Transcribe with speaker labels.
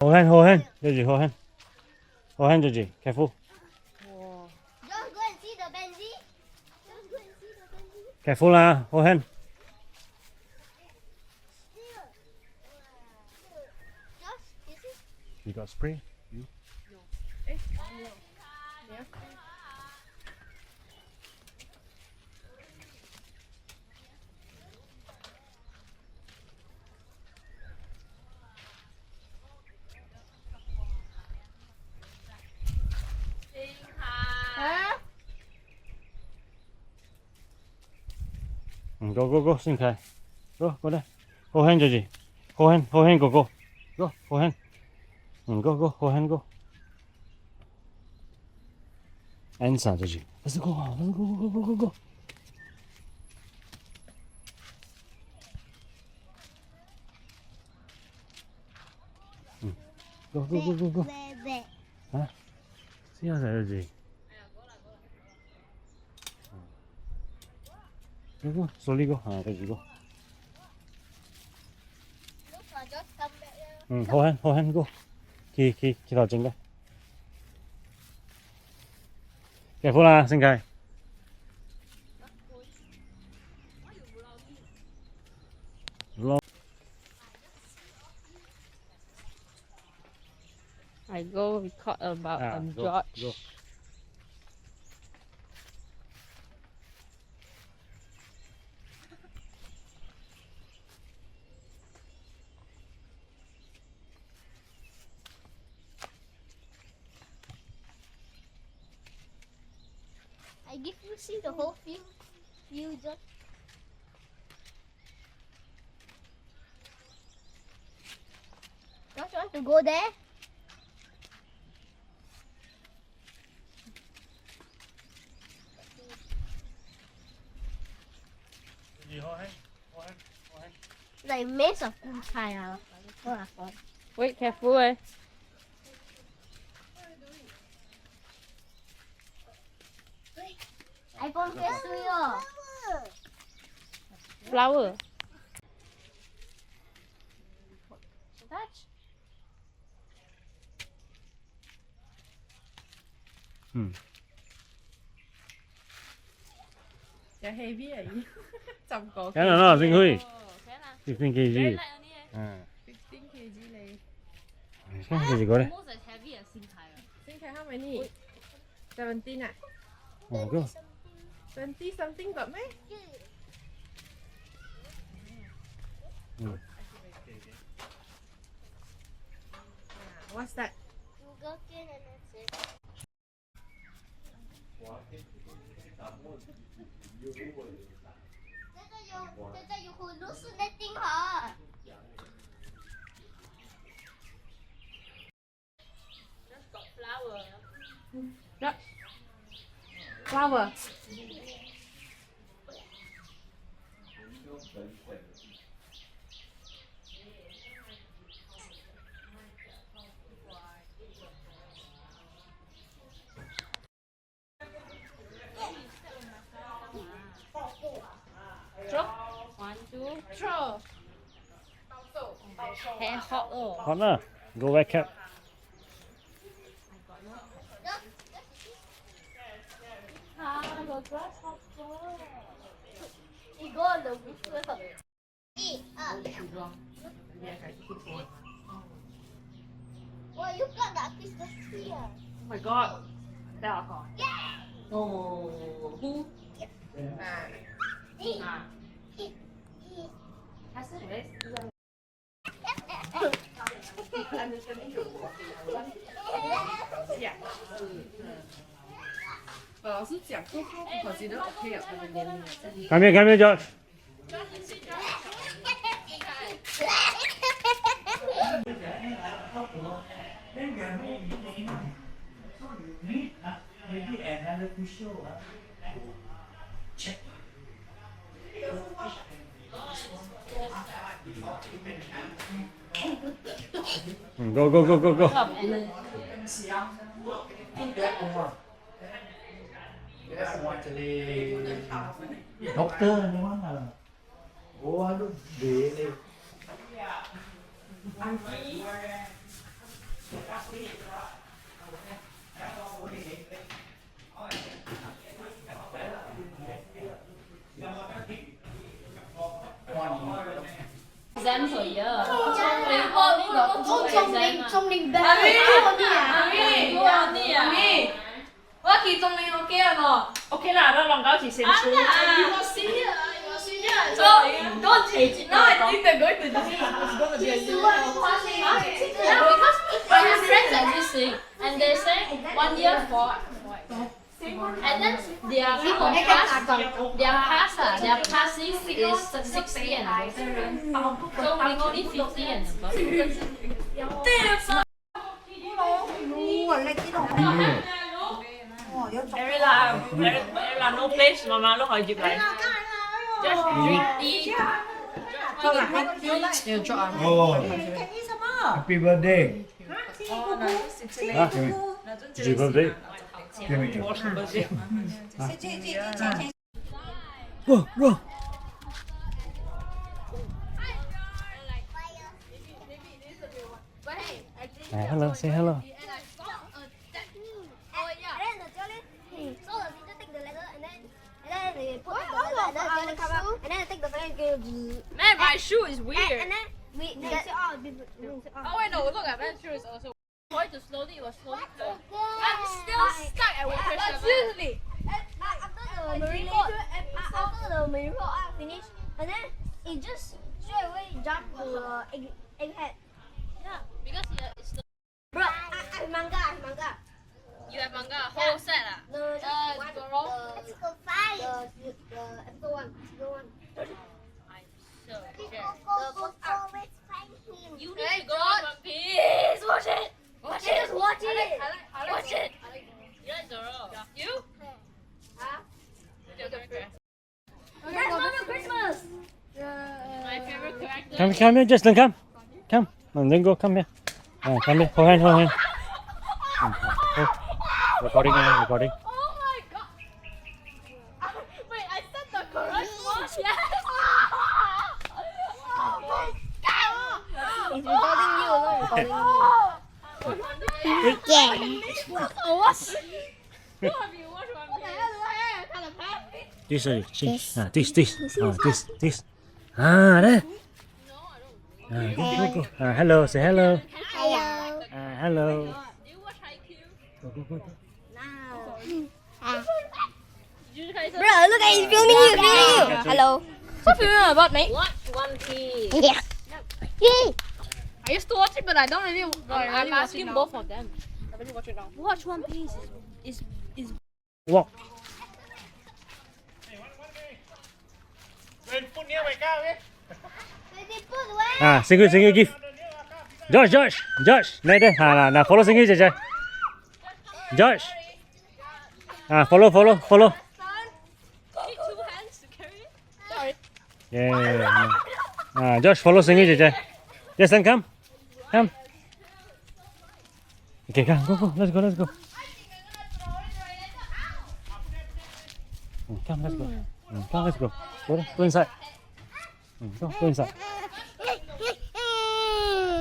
Speaker 1: hold hand, Georgie, hold hand. Hold hand, Georgie, careful.
Speaker 2: Just go and see the Benji. Just go and see the Benji.
Speaker 1: Careful lah, hold hand.
Speaker 2: Just, is it?
Speaker 1: You got spray? Go, Xin Kai. Go there. Hold hand, Georgie. Hold hand, go. Go, hold hand. Go, hold hand, go. Answer, Georgie. Let's go. Go. Go. Hả? Siapa Georgie? Go, slowly go. Georgie, go.
Speaker 2: Look, I just come back here.
Speaker 1: Hold hand, go. Khi vào chính đây. Careful lah, Xin Kai.
Speaker 3: I go record about George.
Speaker 1: Go.
Speaker 2: I give you see the whole field. You just. Don't you want to go there?
Speaker 1: Hold hand.
Speaker 2: Like maze of Gunchai.
Speaker 3: Wait, careful eh.
Speaker 2: iPhone face to you.
Speaker 3: Flower.
Speaker 2: Touch.
Speaker 3: Dạ heavy à gì? Chồng cổ.
Speaker 1: Cái nào nó là Sinh Huy.
Speaker 3: Cái nào?
Speaker 1: 15 kg.
Speaker 3: Very light only eh.
Speaker 1: 15
Speaker 3: 15 kg leh.
Speaker 1: Cái gì có đấy?
Speaker 3: Most is heavy as Singkai.
Speaker 4: Singkai how many? 17 à?
Speaker 1: Go.
Speaker 4: 20 something got mấy? What's that?
Speaker 2: Go in and that's it. Thế cho you hallucinating hả?
Speaker 3: Just got flower.
Speaker 4: Đó. Flower.
Speaker 3: Throw. 1, 2, throw. Hair hot oh.
Speaker 1: Hot lah. Go wear cap.
Speaker 2: The grasshopper. He go on the roof. Well, you got that Christmas tree.
Speaker 4: Oh my god. Đào hả?
Speaker 2: Yeah.
Speaker 4: Oh, who? Has it raised? Yeah. 老师讲过后，我觉得 OK 啊，他的年龄啊。
Speaker 1: Come here, George. Go.
Speaker 5: Doctor ni mana? Oh, aduh, dia ni.
Speaker 3: exam for year. Only got two exam.
Speaker 2: 中零 best.
Speaker 4: What kỳ trong này ok à nó? Ok là nó lòng cáo chỉ xem chú.
Speaker 3: Don't take it.
Speaker 4: No, I think they're going to do it. It's going to be a new one.
Speaker 3: Yeah, because I have friends like this thing, and they say 1 year for. And then their passing is 60 and above. So we only 50 and above.
Speaker 4: Em là no place mà nó hỏi dịp lại. Just 50.
Speaker 5: Oh, happy birthday.
Speaker 1: Happy birthday.
Speaker 5: Give me your.
Speaker 1: Go, go. Hello, say hello.
Speaker 2: And then the Jolly, so the teacher take the letter and then they put the letter cover and then they take the pen and go.
Speaker 3: Man, my shoe is weird.
Speaker 2: And then we get
Speaker 3: Oh wait, no, look at my shoe is also. Going to slowly, it was slowly. I'm still stuck at water seven.
Speaker 2: seriously. After the marine report, finished, and then it just straight away jumped to the egghead.
Speaker 3: Yeah, because it's the,
Speaker 2: Bro, I have manga.
Speaker 3: you have manga whole set ah.
Speaker 2: No, just
Speaker 3: Goro.
Speaker 2: episode 5. The episode 1.
Speaker 3: I'm so scared.
Speaker 2: The book arc.
Speaker 3: You need to go on One Piece. Watch it.
Speaker 2: Watch it. Just watch it.
Speaker 3: Watch it. You like Zoro? You? Your character.
Speaker 2: That's Marvel Christmas.
Speaker 3: My favorite character.
Speaker 1: Come here, Justin, come. Come. And then go, come here. Come here, hold hand. Recording.
Speaker 3: Oh my god. Wait, I said the correct one. Yes. Oh my god.
Speaker 2: It's recording you, not recording me.
Speaker 3: Oh, what? Who have you watched One Piece?
Speaker 1: This. There. Go. Hello, say hello. Hello.
Speaker 3: Do you watch Haikyuu?
Speaker 1: Go.
Speaker 3: Did you guys
Speaker 2: Bro, look at he's filming you. Hello.
Speaker 3: Stop filming about me. Watch One Piece.
Speaker 2: Yeah. Yay.
Speaker 3: I used to watch it, but I don't really. I'm asking both of them. I really watch it now. Watch One Piece. Is
Speaker 1: Walk. Single gift. Josh. Đây. Nào, follow single chơi. Josh. Follow.
Speaker 3: Need 2 hands to carry it. Sorry.
Speaker 1: Yeah. Josh, follow single chơi. Justin, come. Okay, come. Go. Let's go. Come, let's go. Go inside. Go inside.